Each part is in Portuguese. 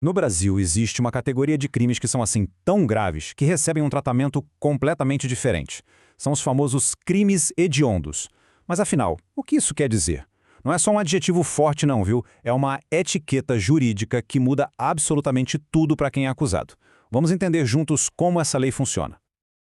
No Brasil, existe uma categoria de crimes que são assim tão graves que recebem um tratamento completamente diferente. São os famosos crimes hediondos. Mas afinal, o que isso quer dizer? Não é só um adjetivo forte não, viu? É uma etiqueta jurídica que muda absolutamente tudo para quem é acusado. Vamos entender juntos como essa lei funciona.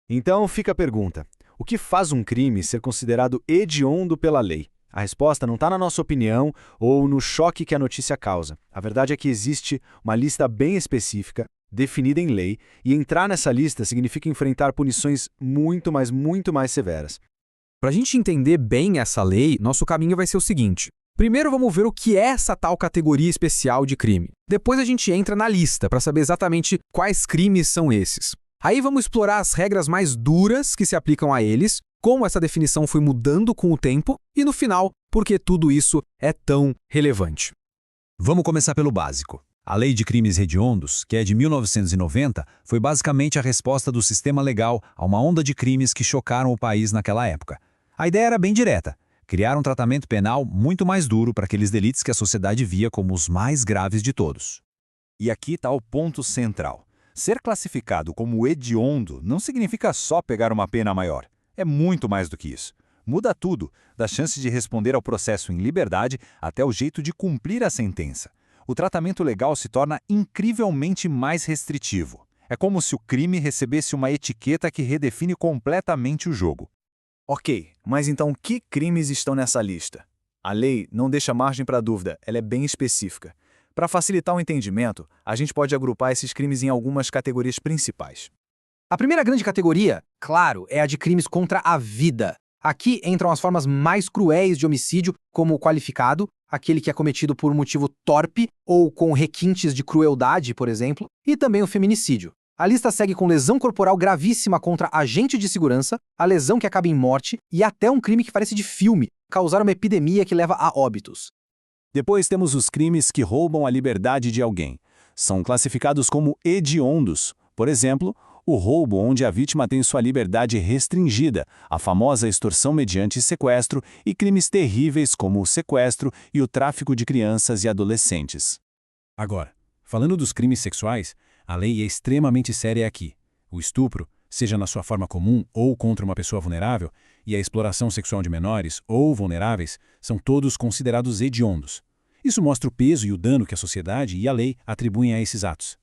Então fica a pergunta: o que faz um crime ser considerado hediondo pela lei? A resposta não está na nossa opinião ou no choque que a notícia causa. A verdade é que existe uma lista bem específica, definida em lei, e entrar nessa lista significa enfrentar punições muito, mas muito mais severas. Para a gente entender bem essa lei, nosso caminho vai ser o seguinte. Primeiro vamos ver o que é essa tal categoria especial de crime. Depois a gente entra na lista para saber exatamente quais crimes são esses. Aí vamos explorar as regras mais duras que se aplicam a eles, como essa definição foi mudando com o tempo e, no final, por que tudo isso é tão relevante. Vamos começar pelo básico. A Lei de Crimes Hediondos, que é de 1990, foi basicamente a resposta do sistema legal a uma onda de crimes que chocaram o país naquela época. A ideia era bem direta: criar um tratamento penal muito mais duro para aqueles delitos que a sociedade via como os mais graves de todos. E aqui está o ponto central. Ser classificado como hediondo não significa só pegar uma pena maior. É muito mais do que isso. Muda tudo, da chance de responder ao processo em liberdade até o jeito de cumprir a sentença. O tratamento legal se torna incrivelmente mais restritivo. É como se o crime recebesse uma etiqueta que redefine completamente o jogo. Ok, mas então que crimes estão nessa lista? A lei não deixa margem para dúvida, ela é bem específica. Para facilitar o entendimento, a gente pode agrupar esses crimes em algumas categorias principais. A primeira grande categoria, claro, é a de crimes contra a vida. Aqui entram as formas mais cruéis de homicídio, como o qualificado, aquele que é cometido por um motivo torpe ou com requintes de crueldade, por exemplo, e também o feminicídio. A lista segue com lesão corporal gravíssima contra agente de segurança, a lesão que acaba em morte e até um crime que parece de filme, causar uma epidemia que leva a óbitos. Depois temos os crimes que roubam a liberdade de alguém. São classificados como hediondos. Por exemplo, o roubo onde a vítima tem sua liberdade restringida, a famosa extorsão mediante sequestro e crimes terríveis como o sequestro e o tráfico de crianças e adolescentes. Agora, falando dos crimes sexuais, a lei é extremamente séria aqui. O estupro, seja na sua forma comum ou contra uma pessoa vulnerável, e a exploração sexual de menores ou vulneráveis, são todos considerados hediondos. Isso mostra o peso e o dano que a sociedade e a lei atribuem a esses atos.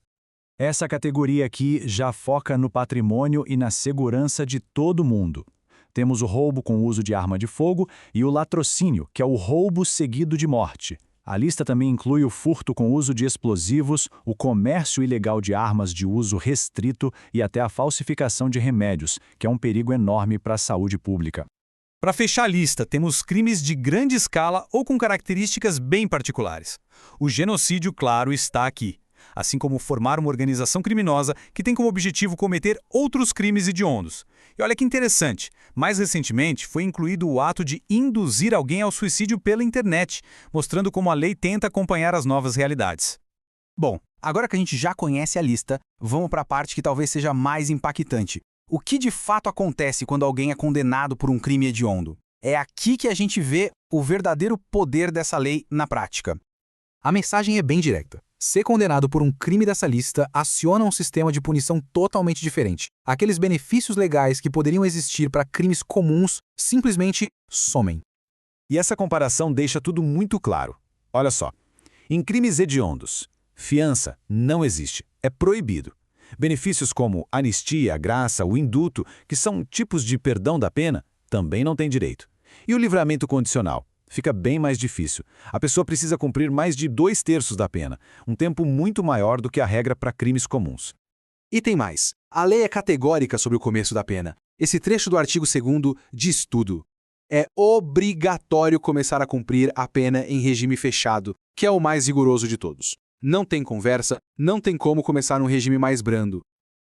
Essa categoria aqui já foca no patrimônio e na segurança de todo mundo. Temos o roubo com uso de arma de fogo e o latrocínio, que é o roubo seguido de morte. A lista também inclui o furto com uso de explosivos, o comércio ilegal de armas de uso restrito e até a falsificação de remédios, que é um perigo enorme para a saúde pública. Para fechar a lista, temos crimes de grande escala ou com características bem particulares. O genocídio, claro, está aqui, assim como formar uma organização criminosa que tem como objetivo cometer outros crimes hediondos. E olha que interessante, mais recentemente foi incluído o ato de induzir alguém ao suicídio pela internet, mostrando como a lei tenta acompanhar as novas realidades. Bom, agora que a gente já conhece a lista, vamos para a parte que talvez seja mais impactante. O que de fato acontece quando alguém é condenado por um crime hediondo? É aqui que a gente vê o verdadeiro poder dessa lei na prática. A mensagem é bem direta. Ser condenado por um crime dessa lista aciona um sistema de punição totalmente diferente. Aqueles benefícios legais que poderiam existir para crimes comuns simplesmente somem. E essa comparação deixa tudo muito claro. Olha só, em crimes hediondos, fiança não existe, é proibido. Benefícios como anistia, graça, o indulto, que são tipos de perdão da pena, também não tem direito. E o livramento condicional? Fica bem mais difícil. A pessoa precisa cumprir mais de 2/3 da pena, um tempo muito maior do que a regra para crimes comuns. E tem mais. A lei é categórica sobre o começo da pena. Esse trecho do artigo 2º diz tudo. É obrigatório começar a cumprir a pena em regime fechado, que é o mais rigoroso de todos. Não tem conversa, não tem como começar num regime mais brando.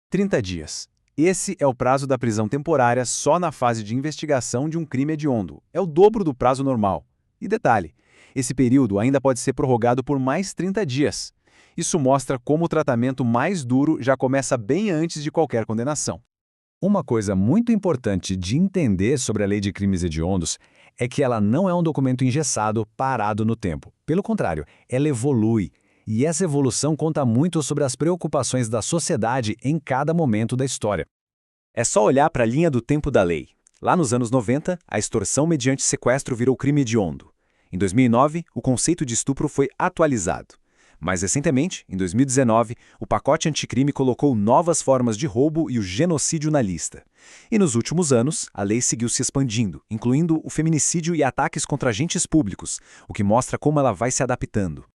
30 dias. Esse é o prazo da prisão temporária só na fase de investigação de um crime hediondo. É o dobro do prazo normal. E detalhe, esse período ainda pode ser prorrogado por mais 30 dias. Isso mostra como o tratamento mais duro já começa bem antes de qualquer condenação. Uma coisa muito importante de entender sobre a Lei de Crimes Hediondos é que ela não é um documento engessado, parado no tempo. Pelo contrário, ela evolui. E essa evolução conta muito sobre as preocupações da sociedade em cada momento da história. É só olhar para a linha do tempo da lei. Lá nos anos 90, a extorsão mediante sequestro virou crime hediondo. Em 2009, o conceito de estupro foi atualizado. Mais recentemente, em 2019, o pacote anticrime colocou novas formas de roubo e o genocídio na lista. E nos últimos anos, a lei seguiu se expandindo, incluindo o feminicídio e ataques contra agentes públicos, o que mostra como ela vai se adaptando.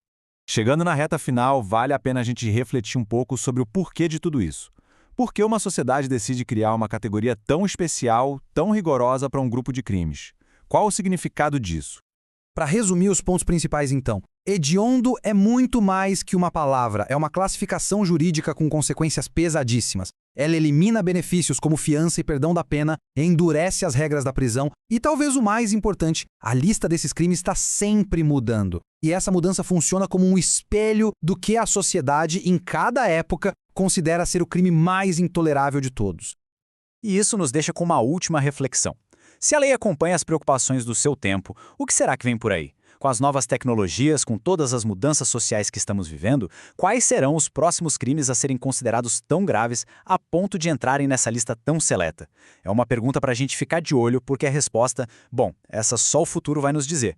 Chegando na reta final, vale a pena a gente refletir um pouco sobre o porquê de tudo isso. Por que uma sociedade decide criar uma categoria tão especial, tão rigorosa para um grupo de crimes? Qual o significado disso? Para resumir os pontos principais, então, hediondo é muito mais que uma palavra, é uma classificação jurídica com consequências pesadíssimas. Ela elimina benefícios como fiança e perdão da pena, endurece as regras da prisão e, talvez o mais importante, a lista desses crimes está sempre mudando. E essa mudança funciona como um espelho do que a sociedade, em cada época, considera ser o crime mais intolerável de todos. E isso nos deixa com uma última reflexão. Se a lei acompanha as preocupações do seu tempo, o que será que vem por aí? Com as novas tecnologias, com todas as mudanças sociais que estamos vivendo, quais serão os próximos crimes a serem considerados tão graves a ponto de entrarem nessa lista tão seleta? É uma pergunta para a gente ficar de olho, porque a resposta, bom, essa só o futuro vai nos dizer.